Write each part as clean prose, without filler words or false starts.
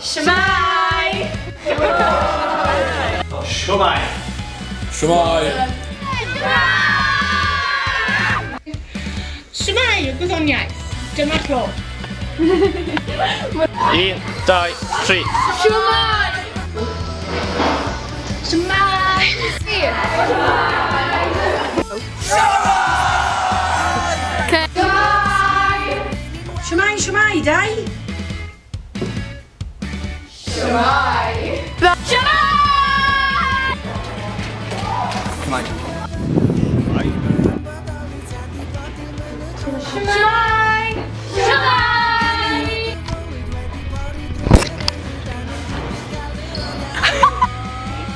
Shmai! Shmai! Shmai! Shmai yw gwyddoniaeth. Dyma clo. 1, 2, 3. Shmai! Shmai! Shmai, shmai, dai! Shmai! Shmai! Shmai!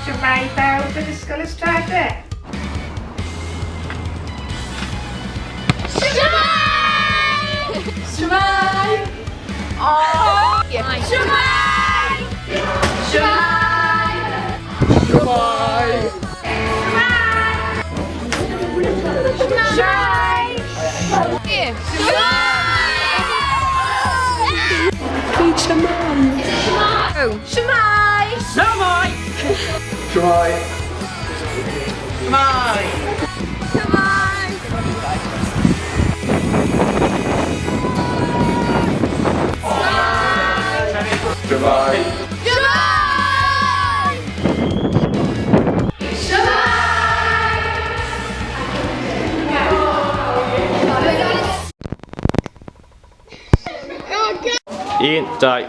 Shmai bawb yn ysgol y stradau. Shmai! Oh! Shmai! Shmai! Shmai! Shmai! Shmai! Shmai! Shmai! Un, dau,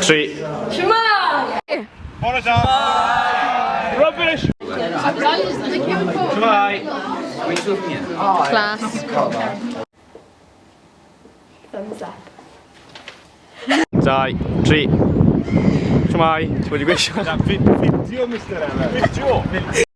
tri. Rubbish! Shmai! Class. Thumbs up. 2, 3. Shmai! Ti wedi gweithio? Fideo, Mr. Emma. Fideo!